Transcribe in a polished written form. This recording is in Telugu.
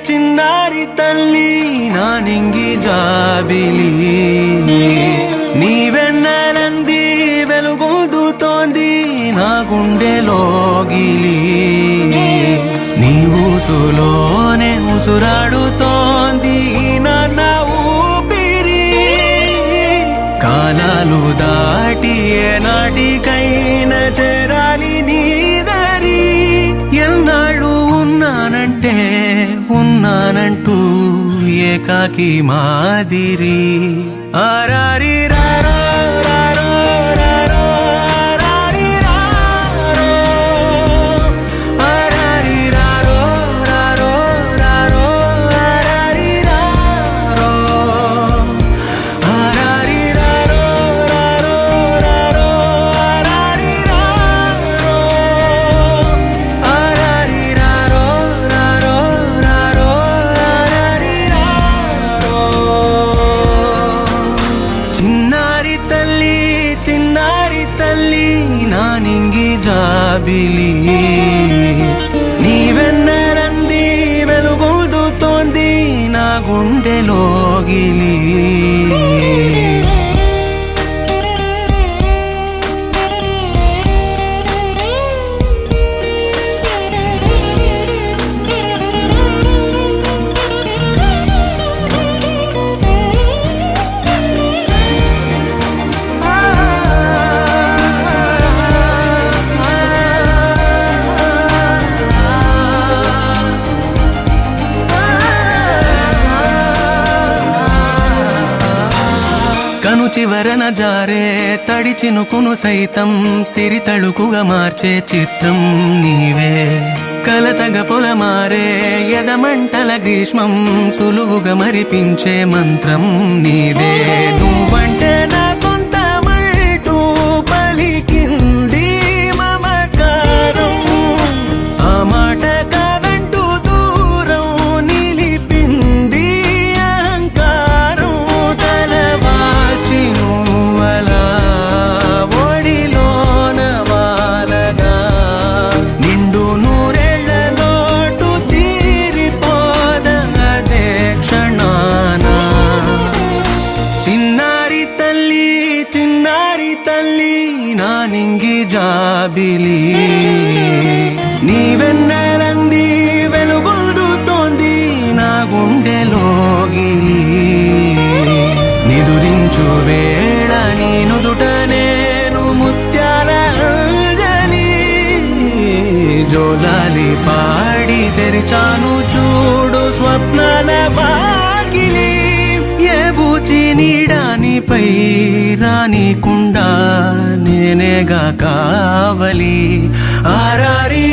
చిన్నారి తల్లి నానింగి జాబిలి నీవెన్నెలంది వెలుగొందుతోంది నా గుండెలోగిలి నీ ఊసులోనే ఉసురాడుతోంది నాన్న ఊపిరి కాలాలు దాటి ఏనాటికైనా చేరాలి నీ దరి ఎన్నాళ్ళు ఉన్నానంటూ ఏకాకి మాదిరి ఆరారి రారో రారో రారో ఆరారి రారో ఆరారి రారో రారో రారో ఆరారి రారో ఆరారి రారో రారో రారో ఆరారి రారో ఆరారి రారో రారో రారో ఆరారి రారో చిన్నారి తల్లి నానింగి జాబిలి నీవెన్నెలంది వెలుగొందుతోంది నా గుండెలోగిలి కను చివరన జారే తడి చినుకును సైతం సిరి తళుకుగా మార్చే చిత్రం నీవే కలతగ పొలమారే ఎదమంటల గ్రీష్మం సులువుగా మరిపించే మంత్రం నీదే నువ్వంటే నా సొంతమంటూ పలికింది మమకారం ఆ మాట కాదంటూ దూరం నిలిపింది అహంకారం తలవాచి నువ్వలా ఒడిలోన వాలగా నిండు నూరేళ్ల లోటు తీరిపోదదే క్షణాన చిన్నారి తల్లి నానింగి జాబిలి నీవెన్నెలంది వెలుగొందుతోంది నా గుండెలోగిలి నిదురించు వేళ నీ నుదుట నేను ముత్యాల అంజలి జోలాలి పాడి తెరిచాను చూడు స్వప్నాల వాకిలి ఏ బూచి నీడానిపై రానికుండా నేనేగా కావలి ఆరారి